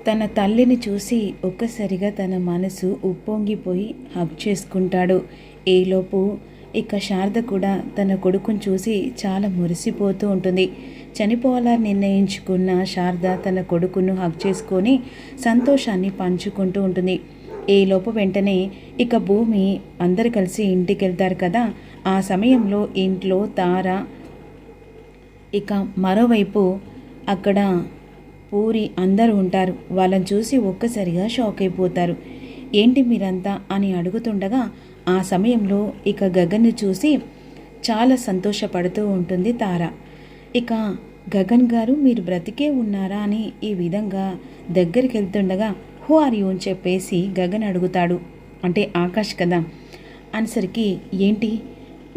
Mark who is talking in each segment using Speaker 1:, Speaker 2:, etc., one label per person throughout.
Speaker 1: తన తల్లిని చూసి ఒక్కసారిగా తన మనసు ఉప్పొంగిపోయి హగ్ చేసుకుంటాడు. ఈలోపు ఇక శారద కూడా తన కొడుకుని చూసి చాలా మురిసిపోతూ ఉంటుంది. చనిపోవాలని నిర్ణయించుకున్న శారద తన కొడుకును హగ్ చేసుకొని సంతోషాన్ని పంచుకుంటూ ఉంటుంది. ఈలోపు వెంటనే ఇక భూమి అందరు కలిసి ఇంటికి వెళ్తారు కదా. ఆ సమయంలో ఇంట్లో తార, ఇక మరోవైపు అక్కడ పూరి అందరూ ఉంటారు. వాళ్ళని చూసి ఒక్కసారిగా షాక్ అయిపోతారు. ఏంటి మీరంతా అని అడుగుతుండగా ఆ సమయంలో ఇక గగన్ని చూసి చాలా సంతోషపడుతూ ఉంటుంది తార. ఇక గగన్ గారు మీరు బ్రతికే ఉన్నారా అని ఈ విధంగా దగ్గరికి వెళ్తుండగా హూ ఆర్ యూ అని చెప్పేసి గగన్ అడుగుతాడు. అంటే ఆకాష్ కదా అనేసరికి ఏంటి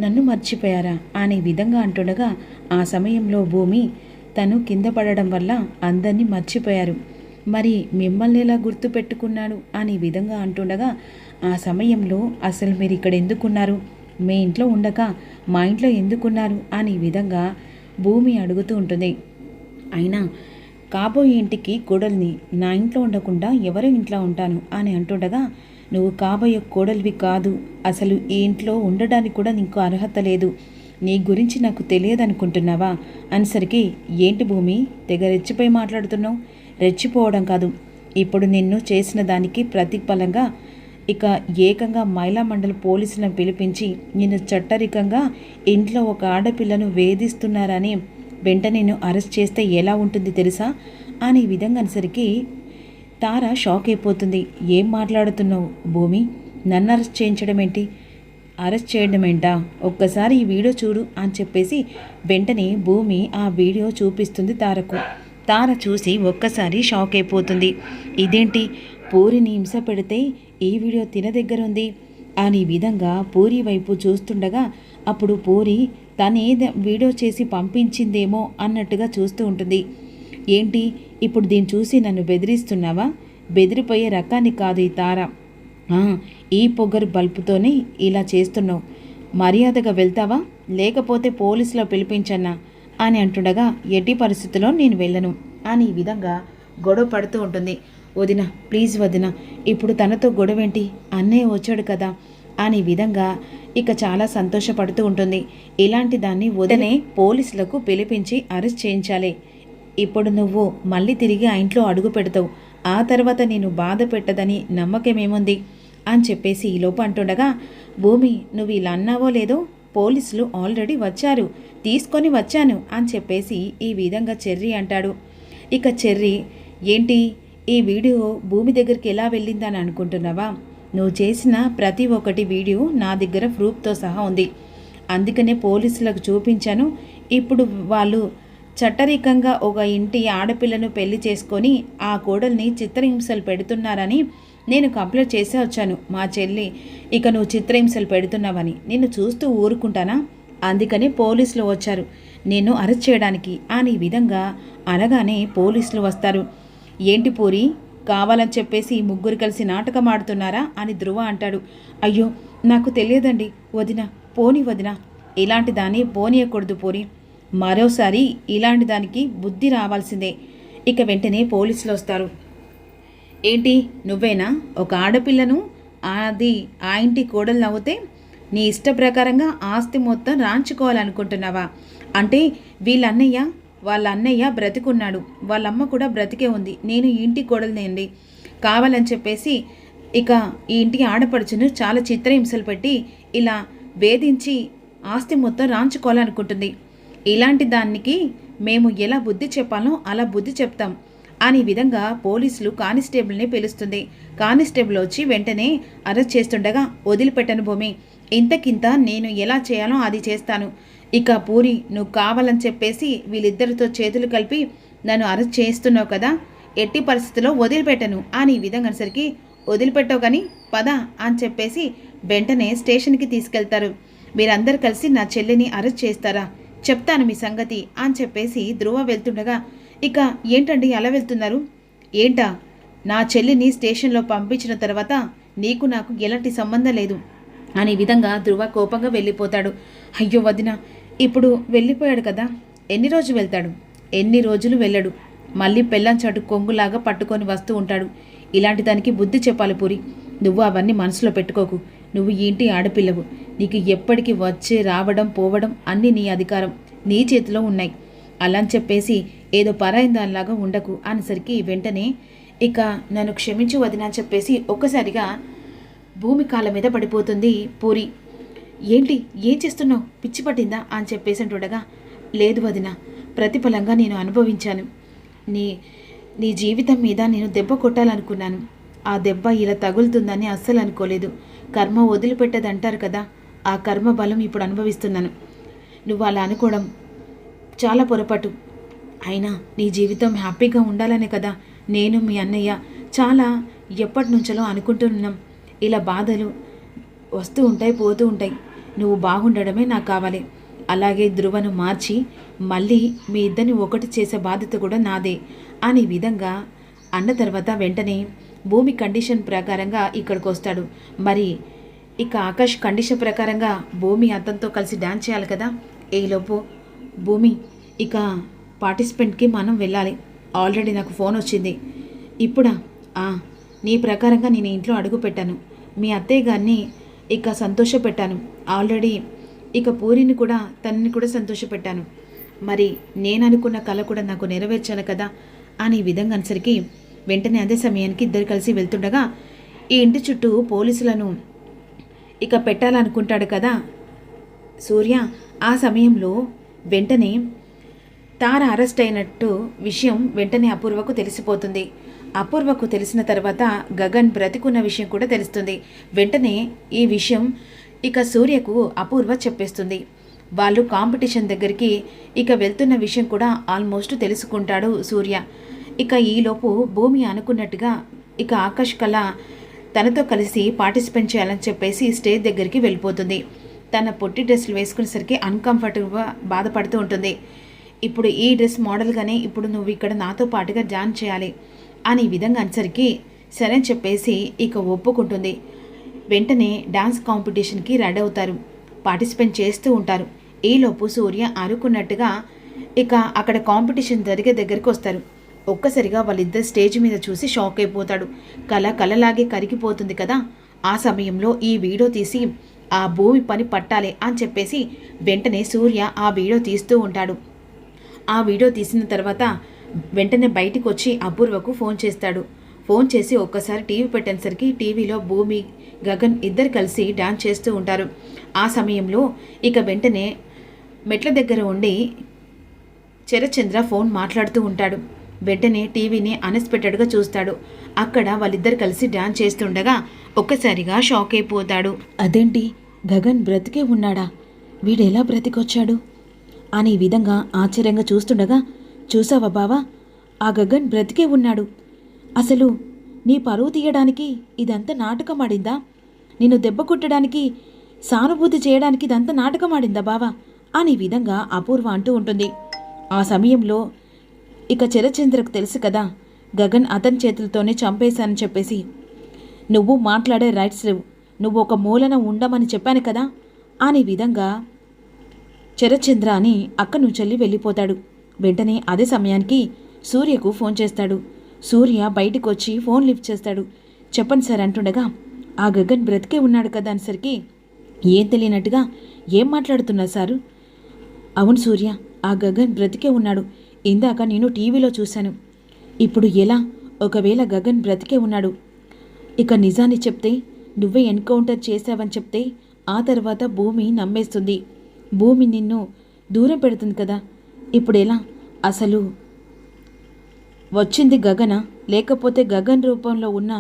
Speaker 1: నన్ను మర్చిపోయారా అనే విధంగా అంటుండగా ఆ సమయంలో భూమి తను కింద పడడం వల్ల అందరినీ మర్చిపోయారు, మరి మిమ్మల్ని ఎలా గుర్తు పెట్టుకున్నాడు అనే విధంగా అంటుండగా ఆ సమయంలో అసలు మీరు ఇక్కడ ఎందుకున్నారు, మీ ఇంట్లో ఉండక మా ఇంట్లో ఎందుకున్నారు అనే విధంగా భూమి అడుగుతూ ఉంటుంది. అయినా కాబోయే ఇంటికి కోడల్ని నా ఇంట్లో ఉండకుండా ఎవరో ఇంట్లో ఉంటాను అని అంటుండగా నువ్వు కాబోయే కోడలివి కాదు, అసలు ఈ ఇంట్లో ఉండడానికి కూడా నీకు అర్హత లేదు, నీ గురించి నాకు తెలియదనుకుంటున్నావా అనేసరికి ఏంటి భూమి తెగ రెచ్చిపోయి మాట్లాడుతున్నావు, రెచ్చిపోవడం కాదు ఇప్పుడు నిన్ను చేసిన దానికి ప్రతిఫలంగా ఇక ఏకంగా మహిళా మండలి పోలీసులను పిలిపించి నిన్ను చట్టరికంగా ఇంట్లో ఒక ఆడపిల్లను వేధిస్తున్నారని వెంటనే నిన్ను అరెస్ట్ చేస్తే ఎలా ఉంటుంది తెలుసా అనే విధంగా అనేసరికి తార షాక్ అయిపోతుంది. ఏం మాట్లాడుతున్నావు భూమి, నన్ను అరెస్ట్ చేయించడం ఏంటి, అరెస్ట్ చేయడం ఏంటా, ఒక్కసారి ఈ వీడియో చూడు అని చెప్పేసి వెంటనే భూమి ఆ వీడియో చూపిస్తుంది తారకు. తార చూసి ఒక్కసారి షాక్ అయిపోతుంది. ఇదేంటి పూరిని హింస పెడితే ఈ వీడియో తిన దగ్గర ఉంది అని విధంగా పూరి వైపు చూస్తుండగా అప్పుడు పూరి తనే వీడియో చేసి పంపించిందేమో అన్నట్టుగా చూస్తూ ఉంటుంది. ఏంటి ఇప్పుడు దీన్ని చూసి నన్ను బెదిరిస్తున్నావా, బెదిరిపోయే రకాన్ని కాదు ఈ తార, ఈ పొగరు బల్పుతోనే ఇలా చేస్తున్నావు, మర్యాదగా వెళ్తావా లేకపోతే పోలీసులో పిలిపించన్నా అని అంటుండగా ఎట్టి పరిస్థితుల్లో నేను వెళ్ళను అని ఈ విధంగా గొడవ పడుతూ ఉంటుంది. వదిన ప్లీజ్ వదిన, ఇప్పుడు తనతో గొడవేంటి, అన్నయ్య వచ్చాడు కదా అని విధంగా ఇక చాలా సంతోషపడుతూ ఉంటుంది. ఇలాంటి దాన్ని వదినే పోలీసులకు పిలిపించి అరెస్ట్ చేయించాలి. ఇప్పుడు నువ్వు మళ్ళీ తిరిగి ఆ ఇంట్లో అడుగు పెడతావు, ఆ తర్వాత నేను బాధ పెట్టదని నమ్మకమేముంది అని చెప్పేసి ఈలోపు అంటుండగా భూమి నువ్వు ఇలా అన్నావో లేదో పోలీసులు ఆల్రెడీ వచ్చారు, తీసుకొని వచ్చాను అని చెప్పేసి ఈ విధంగా చెర్రీ అంటాడు. ఇక చెర్రీ ఏంటి ఈ వీడియో భూమి దగ్గరికి ఎలా వెళ్ళిందని అనుకుంటున్నావా, నువ్వు చేసిన ప్రతి ఒక్కటి వీడియో నా దగ్గర ప్రూఫ్తో సహా ఉంది, అందుకనే పోలీసులకు చూపించాను. ఇప్పుడు వాళ్ళు చట్టరీకంగా ఒక ఇంటి ఆడపిల్లను పెళ్లి చేసుకొని ఆ కోడల్ని చిత్రహింసలు పెడుతున్నారని నేను కంప్లైంట్ చేసే వచ్చాను మా చెల్లి, ఇక నువ్వు చిత్రహింసలు పెడుతున్నావని నిన్ను చూస్తూ ఊరుకుంటానా, అందుకని పోలీసులు వచ్చారు నేను అరెస్ట్ చేయడానికి అని విధంగా అనగానే పోలీసులు వస్తారు. ఏంటి పూరి కావాలని చెప్పేసి ముగ్గురు కలిసి నాటకం ఆడుతున్నారా అని ధ్రువ అంటాడు. అయ్యో నాకు తెలియదండి వదిన, పోని వదిన, ఇలాంటి దాన్ని పోనీయకూడదు పూరి, మరోసారి ఇలాంటి దానికి బుద్ధి రావాల్సిందే. ఇక వెంటనే పోలీసులు వస్తారు. ఏంటి నువ్వేనా ఒక ఆడపిల్లను అది ఆ ఇంటి కోడలు నవ్వుతే నీ ఇష్ట ప్రకారంగా ఆస్తి మొత్తం రాంచుకోవాలనుకుంటున్నావా, అంటే వాళ్ళ అన్నయ్య బ్రతికున్నాడు, వాళ్ళమ్మ కూడా బ్రతికే ఉంది, నేను ఈ ఇంటి కోడలనేండి, కావాలని చెప్పేసి ఇక ఈ ఇంటికి ఆడపడుచును చాలా చిత్రహింసలు పెట్టి ఇలా వేధించి ఆస్తి మొత్తం రాంచుకోవాలనుకుంటుంది, ఇలాంటి దానికి మేము ఎలా బుద్ధి చెప్పాలో అలా బుద్ధి చెప్తాం అని విధంగా పోలీసులు కానిస్టేబుల్ని పిలుస్తుంది. కానిస్టేబుల్ వచ్చి వెంటనే అరెస్ట్ చేస్తుండగా వదిలిపెట్టను భూమి, ఇంతకింత నేను ఎలా చేయాలో అది చేస్తాను, ఇక పూరి నువ్వు కావాలని చెప్పేసి వీళ్ళిద్దరితో చేతులు కలిపి నన్ను అరెస్ట్ చేస్తున్నావు కదా, ఎట్టి పరిస్థితుల్లో వదిలిపెట్టను అని ఈ విధంగా అనేసరికి వదిలిపెట్టావు కానీ పద అని చెప్పేసి వెంటనే స్టేషన్కి తీసుకెళ్తారు. మీరందరూ కలిసి నా చెల్లిని అరెస్ట్ చేస్తారా, చెప్తాను మీ సంగతి అని చెప్పేసి ధ్రువ వెళ్తుండగా ఇక ఏంటండి అలా వెళ్తున్నారు, ఏంటా నా చెల్లిని స్టేషన్లో పంపించిన తర్వాత నీకు నాకు ఎలాంటి సంబంధం లేదు అనే విధంగా ధ్రువ కోపంగా వెళ్ళిపోతాడు. అయ్యో వదిన ఇప్పుడు వెళ్ళిపోయాడు కదా, ఎన్ని రోజులు వెళ్తాడు, ఎన్ని రోజులు వెళ్ళడు, మళ్ళీ పెళ్ళం చాటు కొంగులాగా పట్టుకొని వస్తూ ఉంటాడు. ఇలాంటి దానికి బుద్ధి చెప్పాలి పూరి. నువ్వు అవన్నీ మనసులో పెట్టుకోకు. నువ్వు ఈ ఇంటి ఆడపిల్లవు. నీకు ఎప్పటికీ వచ్చే రావడం పోవడం అన్నీ నీ అధికారం, నీ చేతిలో ఉన్నాయి. అలా అని చెప్పేసి ఏదో పరాయిన దానిలాగా ఉండకు అనేసరికి వెంటనే ఇక నన్ను క్షమించు వదినా అని చెప్పేసి ఒక్కసారిగా భూమి కాళ్ళ మీద పడిపోతుంది పూరి. ఏంటి, ఏం చేస్తున్నావు, పిచ్చి పట్టిందా అని చెప్పేసి అంటుండగా, లేదు వదిన, ప్రతిఫలంగా నేను అనుభవించాను. నీ నీ జీవితం మీద నేను దెబ్బ కొట్టాలనుకున్నాను. ఆ దెబ్బ ఇలా తగులుతుందని అస్సలు అనుకోలేదు. కర్మ వదిలిపెట్టదంటారు కదా, ఆ కర్మ బలం ఇప్పుడు అనుభవిస్తున్నాను. నువ్వు అలా అనుకోవడం చాలా పొరపాటు. అయినా నీ జీవితం హ్యాపీగా ఉండాలనే కదా నేను మీ అన్నయ్య చాలా ఎప్పటి నుంచో అనుకుంటున్నాం. ఇలా బాధలు వస్తూ ఉంటాయి, పోతూ ఉంటాయి. నువ్వు బాగుండడమే నాకు కావాలి. అలాగే ధృవను మార్చి మళ్ళీ మీ ఇద్దరిని ఒకటి చేసే బాధ్యత కూడా నాదే అనే విధంగా అన్న తర్వాత వెంటనే భూమి కండిషన్ ప్రకారంగా ఇక్కడికి వస్తాడు. మరి ఇక ఆకాష్ కండిషన్ ప్రకారంగా భూమి అతనితో కలిసి డ్యాన్స్ చేయాలి కదా. ఈలోపు భూమి, ఇక పార్టిసిపెంట్కి మనం వెళ్ళాలి. ఆల్రెడీ నాకు ఫోన్ వచ్చింది. ఇప్పుడా? నీ ప్రకారంగా నేను ఇంట్లో అడుగు పెట్టాను. మీ అత్తయ్య గారిని ఇక సంతోషపెట్టాను. ఆల్రెడీ ఇక పూరిని కూడా, తనని కూడా సంతోషపెట్టాను. మరి నేను అనుకున్న కళ కూడా నాకు నెరవేర్చాలి కదా అని విధంగా అనేసరికి వెంటనే అదే సమయానికి ఇద్దరు కలిసి వెళ్తుండగా ఈ ఇంటి చుట్టూ పోలీసులను ఇక పెట్టాలనుకుంటాడు కదా సూర్య. ఆ సమయంలో వెంటనే తార అరెస్ట్ అయినట్టు విషయం వెంటనే అపూర్వకు తెలిసిపోతుంది. అపూర్వకు తెలిసిన తర్వాత గగన్ బ్రతికున్న విషయం కూడా తెలుస్తుంది. వెంటనే ఈ విషయం ఇక సూర్యకు అపూర్వ చెప్పేస్తుంది. వాళ్ళు కాంపిటీషన్ దగ్గరికి ఇక వెళ్తున్న విషయం కూడా ఆల్మోస్ట్ తెలుసుకుంటాడు సూర్య. ఇక ఈలోపు భూమి అనుకున్నట్టుగా ఇక ఆకాష్ కళ తనతో కలిసి పార్టిసిపేట్ చేయాలని చెప్పేసి స్టేజ్ దగ్గరికి వెళ్ళిపోతుంది. తన పొట్టి డ్రెస్సులు వేసుకునేసరికి అన్కంఫర్టబుల్గా బాధపడుతూ ఉంటుంది. ఇప్పుడు ఈ డ్రెస్ మోడల్గానే ఇప్పుడు నువ్వు ఇక్కడ నాతో పాటుగా డాన్స్ చేయాలి అని విధంగా అనేసరికి సరే అని చెప్పేసి ఇక ఒప్పుకుంటుంది. వెంటనే డాన్స్ కాంపిటీషన్కి రెడీ అవుతారు, పార్టిసిపేట్ చేస్తూ ఉంటారు. ఈలోపు సూర్య అనుకున్నట్టుగా ఇక అక్కడ కాంపిటీషన్ జరిగే దగ్గరికి వస్తారు. ఒక్కసారిగా వాళ్ళిద్దరు స్టేజ్ మీద చూసి షాక్ అయిపోతాడు. కలలాగే కరిగిపోతుంది కదా. ఆ సమయంలో ఈ వీడియో తీసి ఆ భూమి పని పట్టాలి అని చెప్పేసి వెంటనే సూర్య ఆ వీడియో తీస్తూ ఉంటాడు. ఆ వీడియో తీసిన తర్వాత వెంటనే బయటికి వచ్చి అపూర్వకు ఫోన్ చేస్తాడు. ఫోన్ చేసి ఒక్కసారి టీవీ పెట్టేసరికి టీవీలో భూమి గగన్ ఇద్దరు కలిసి డాన్స్ చేస్తూ ఉంటారు. ఆ సమయంలో ఇక వెంటనే మెట్ల దగ్గర ఉండి చరచంద్ర ఫోన్ మాట్లాడుతూ ఉంటాడు. వెంటనే టీవీని అన్ఎక్స్పెక్టెడ్గా చూస్తాడు. అక్కడ వాళ్ళిద్దరు కలిసి డాన్స్ చేస్తుండగా ఒక్కసారిగా షాక్ అయిపోతాడు. అదేంటి, గగన్ బ్రతికే ఉన్నాడా? వీడెలా బ్రతికొచ్చాడు అనే విధంగా ఆశ్చర్యంగా చూస్తుండగా, చూసావా బావా, ఆ గగన్ బ్రతికే ఉన్నాడు. అసలు నీ పరువు తీయడానికి ఇదంతా నాటకం ఆడిందా? నిన్ను దెబ్బ కొట్టడానికి, సానుభూతి చేయడానికి ఇదంతా నాటకం ఆడిందా బావా అనే విధంగా అపూర్వ అంటూ ఉంటుంది. ఆ సమయంలో ఇక చరచంద్రకు తెలుసు కదా గగన్ అతని చేతులతోనే చంపేశానని చెప్పేసి. నువ్వు మాట్లాడే రైట్స్ లేవు, నువ్వు ఒక మూలన ఉండమని చెప్పాను కదా అనే విధంగా చరచంద్ర అని అక్కడి నుంచి వెళ్ళిపోతాడు. వెంటనే అదే సమయానికి సూర్యకు ఫోన్ చేస్తాడు. సూర్య బయటకు వచ్చి ఫోన్ లిఫ్ట్ చేస్తాడు. చెప్పండి సార్ అంటుండగా, ఆ గగన్ బ్రతికే ఉన్నాడు కదా అనేసరికి ఏం తెలియనట్టుగా, ఏం మాట్లాడుతున్నారు సారు? అవును సూర్య, ఆ గగన్ బ్రతికే ఉన్నాడు. ఇందాక నేను టీవీలో చూశాను. ఇప్పుడు ఎలా? ఒకవేళ గగన్ బ్రతికే ఉన్నాడు, ఇక నిజాన్ని చెప్తే, నువ్వే ఎన్కౌంటర్ చేశావని చెప్తే ఆ తర్వాత భూమి నమ్మేస్తుంది. భూమి నిన్ను దూరం పెడుతుంది కదా. ఇప్పుడు ఎలా? అసలు వచ్చింది గగన, లేకపోతే గగన్ రూపంలో ఉన్న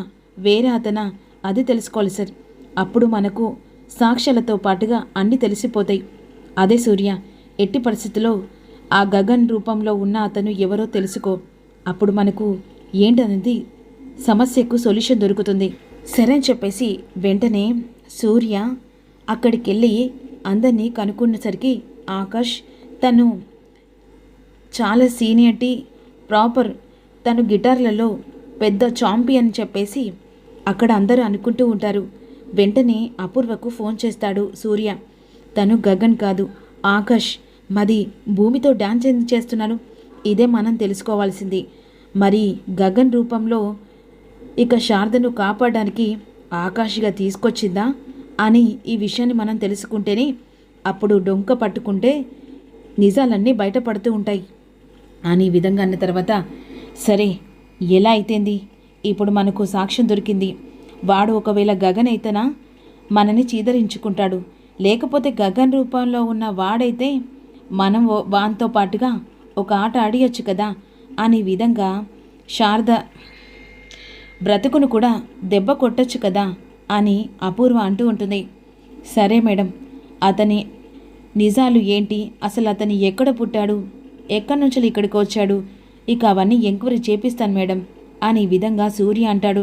Speaker 1: వేరే అతనా? అది తెలుసుకోవాలి సార్. అప్పుడు మనకు సాక్ష్యాలతో పాటుగా అన్నీ తెలిసిపోతాయి. అదే సూర్య, ఎట్టి పరిస్థితుల్లో ఆ గగన్ రూపంలో ఉన్న అతను ఎవరో తెలుసుకో. అప్పుడు మనకు ఏంటనేది సమస్యకు సొల్యూషన్ దొరుకుతుంది. సరే అని చెప్పేసి వెంటనే సూర్య అక్కడికి వెళ్ళి అందరినీ కనుక్కునేసరికి ఆకాష్ తను చాలా సీనియర్టీ, ప్రాపర్, తను గిటార్లలో పెద్ద చాంపియన్ చెప్పేసి అక్కడ అందరూ అనుకుంటూ ఉంటారు. వెంటనే అపూర్వకు ఫోన్ చేస్తాడు సూర్య. తను గగన్ కాదు, ఆకాష్. మది భూమితో డాన్స్ ఎందుకు చేస్తున్నాను? ఇదే మనం తెలుసుకోవాల్సింది మరి గగన్ రూపంలో ఇక శారదను కాపాడడానికి ఆకాష్గా తీసుకొచ్చిందా అని ఈ విషయాన్ని మనం తెలుసుకుంటేనే అప్పుడు డొంక పట్టుకుంటే నిజాలన్నీ బయటపడుతూ ఉంటాయి అని ఈ విధంగా అన్న తర్వాత, సరే ఎలా అయితేంది, ఇప్పుడు మనకు సాక్ష్యం దొరికింది. వాడు ఒకవేళ గగన్ అయితేనా మనని చీదరించుకుంటాడు, లేకపోతే గగన్ రూపంలో ఉన్న వాడైతే మనం వానితో పాటుగా ఒక ఆట ఆడియొచ్చు కదా అనే విధంగా శారద బ్రతుకును కూడా దెబ్బ కొట్టచ్చు కదా అని అపూర్వ అంటూ ఉంటుంది. సరే మేడం, అతని నిజాలు ఏంటి, అసలు అతని ఎక్కడ పుట్టాడు, ఎక్కడి నుంచి ఇక్కడికి వచ్చాడు, ఇక అవన్నీ ఎంక్వైరీ చేపిస్తాను మేడం అని విధంగా సూర్య అంటాడు.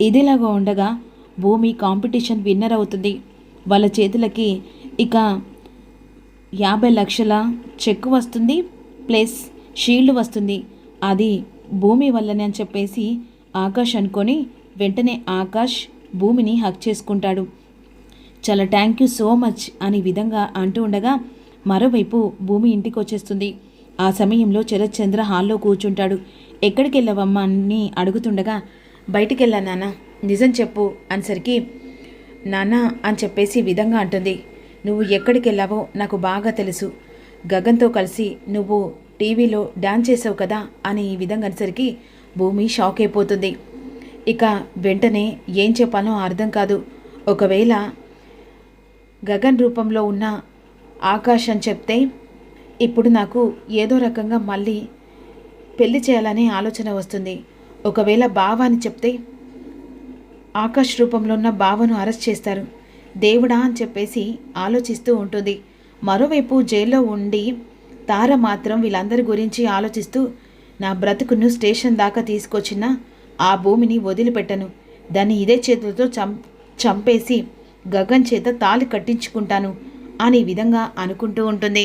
Speaker 1: ఇదిలాగా ఉండగా భూమి కాంపిటీషన్ విన్నర్ అవుతుంది. వాళ్ళ చేతులకి ఇక 50 లక్షల చెక్ వస్తుంది, ప్లస్ షీల్డ్ వస్తుంది. అది భూమి వల్లనే అని చెప్పేసి ఆకాష్ అనుకొని వెంటనే ఆకాష్ భూమిని హక్ చేసుకుంటాడు. చాలా థ్యాంక్ యూ సో మచ్ అని విధంగా అంటూ ఉండగా మరోవైపు భూమి ఇంటికి వచ్చేస్తుంది. ఆ సమయంలో శరత్చంద్ర హాల్లో కూర్చుంటాడు. ఎక్కడికి వెళ్ళావమ్మా అని అడుగుతుండగా, బయటికి వెళ్ళా నాన్న, నిజం చెప్పు అనేసరికి నాన్న అని చెప్పేసి విధంగా అంటుంది. నువ్వు ఎక్కడికి వెళ్ళావో నాకు బాగా తెలుసు. గగన్తో కలిసి నువ్వు టీవీలో డ్యాన్స్ చేసావు కదా అని ఈ విధంగా అనేసరికి భూమి షాక్ అయిపోతుంది. ఇక వెంటనే ఏం చెప్పాలో అర్థం కాదు. ఒకవేళ గగన్ రూపంలో ఉన్న ఆకాష్ అని చెప్తే ఇప్పుడు నాకు ఏదో రకంగా మళ్ళీ పెళ్లి చేయాలనే ఆలోచన వస్తుంది. ఒకవేళ బావ అని చెప్తే ఆకాష్ రూపంలో ఉన్న బావను అరెస్ట్ చేస్తారు. దేవుడా అని చెప్పేసి ఆలోచిస్తూ ఉంటుంది. మరోవైపు జైల్లో ఉండి తార మాత్రం వీళ్ళందరి గురించి ఆలోచిస్తూ, నా బ్రతుకును స్టేషన్ దాకా తీసుకొచ్చిన ఆ భూమిని వదిలిపెట్టను, దాన్ని ఇదే చేతులతో చంపేసి గగన్ చేత తాళి కట్టించుకుంటాను అనే విధంగా అనుకుంటూ ఉంటుంది.